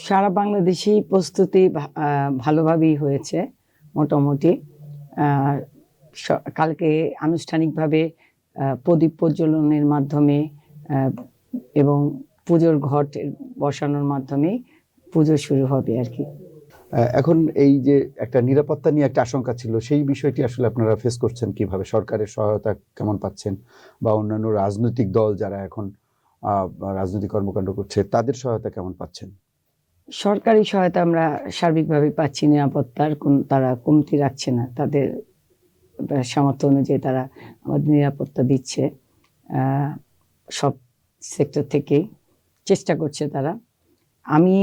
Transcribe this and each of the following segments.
সারা বাংলাদেশেই প্রস্তুতি ভালোভাবেই হয়েছে মোটামুটি। আহ, কালকে আনুষ্ঠানিকভাবে প্রদীপ প্রজ্বলনের মাধ্যমে আহ, এবং পুজোর ঘট বসানোর মাধ্যমে পুজো শুরু হবে আর কি। এখন এই যে একটা নিরাপত্তা নিয়ে একটা আশঙ্কা ছিল, সেই বিষয়টি আসলে আপনারা ফেস করছেন কিভাবে? সরকারের সহায়তা কেমন পাচ্ছেন, বা অন্যান্য রাজনৈতিক দল যারা এখন রাজনৈতিক কর্মকাণ্ড করছে তাদের সহায়তা কেমন পাচ্ছেন? সরকারি সহায়তা আমরা সার্বিকভাবে পাচ্ছি, নিরাপত্তার তারা কমতি রাখছে না, তাদের সামর্থ্য অনুযায়ী তারা আমাদের নিরাপত্তা দিচ্ছে। সব সেক্টর থেকেই চেষ্টা করছে তারা। আমি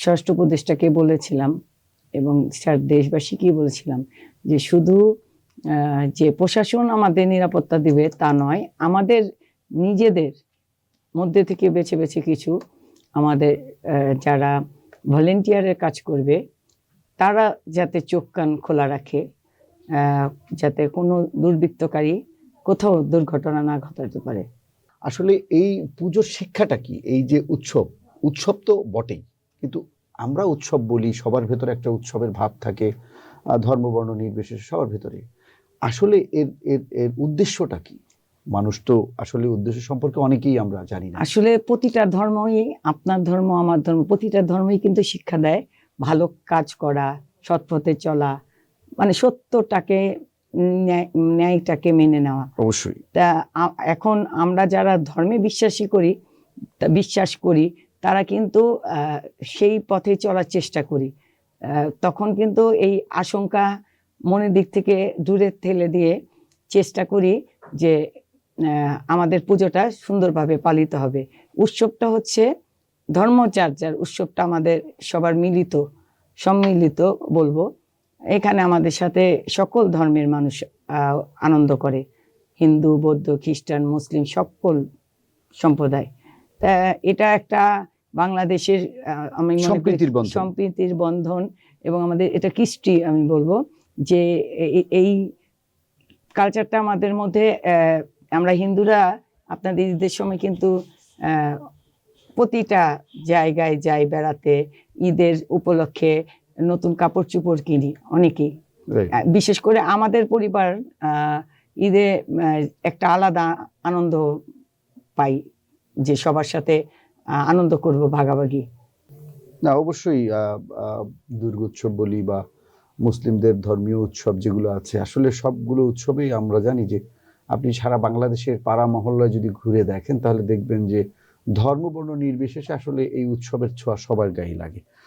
স্বরাষ্ট্র উপদেষ্টাকে বলেছিলাম এবং দেশবাসীকেই বলেছিলাম যে শুধু যে প্রশাসন আমাদের নিরাপত্তা দিবে তা নয়, আমাদের নিজেদের মধ্যে থেকে বেছে বেছে কিছু আমাদের যারা ভলেন্টিয়ারের কাজ করবে তারা যাতে চোখ কান খোলা রাখে, যাতে কোনো দুর্বৃত্তকারী কোথাও দুর্ঘটনা না ঘটাতে পারে। আসলে এই পুজোর শিক্ষাটা কি? এই যে উৎসব, উৎসব তো বটেই, কিন্তু আমরা উৎসব বলি, সবার ভেতরে একটা উৎসবের ভাব থাকে, ধর্ম বর্ণ নির্বিশেষে সবার ভেতরে। আসলে এর এর এর উদ্দেশ্যটা কি? মানুষ তো আসলে উদ্দেশ্য সম্পর্কে অনেকেই আমরা জানি না। আসলে প্রতিটা ধর্মই, আপনার ধর্ম আমার ধর্ম, প্রতিটা ধর্মই কিন্তু শিক্ষা দেয় ভালো কাজ করা, সৎ পথে চলা, মানে সত্যটাকে, ন্যায়টাকে মেনে নেওয়া। অবশ্যই। তা এখন আমরা যারা ধর্মে বিশ্বাস করি তারা কিন্তু সেই পথে চলার চেষ্টা করি। তখন কিন্তু এই আশঙ্কা মনের দিক থেকে দূরে ঠেলে দিয়ে চেষ্টা করি যে আমাদের পুজোটা সুন্দরভাবে পালিত হবে। উৎসবটা হচ্ছে ধর্ম যার যার, উৎসবটা আমাদের সবার সম্মিলিত বলবো। এখানে আমাদের সাথে সকল ধর্মের মানুষ আনন্দ করে, হিন্দু, বৌদ্ধ, খ্রিস্টান, মুসলিম, সকল সম্প্রদায়। তা এটা একটা বাংলাদেশের আমি মনে করি সম্প্রীতির বন্ধন, এবং আমাদের এটা কৃষ্টি। আমি বলবো যে এই কালচারটা আমাদের মধ্যে, আমরা হিন্দুরা আপনাদের ঈদের সময় কিন্তু প্রতিটা জায়গায় যাই বেড়াতে, ঈদের উপলক্ষে নতুন কাপড় চোপড় কিনি অনেকেই। বিশেষ করে আমাদের পরিবার ঈদে একটা আলাদা আনন্দ পাই যে সবার সাথে আনন্দ করব, ভাগাভাগি। না, অবশ্যই দুর্গোৎসব বলি বা মুসলিমদের ধর্মীয় উৎসব যেগুলো আছে, আসলে সবগুলো উৎসবেই আমরা জানি যে আপনি সারা বাংলাদেশের পাড়া মহল্লায় যদি ঘুরে দেখেন তাহলে দেখবেন যে ধর্ম বর্ণ নির্বিশেষে আসলে এই উৎসবের ছোঁয়া সবার গায়ে লাগে।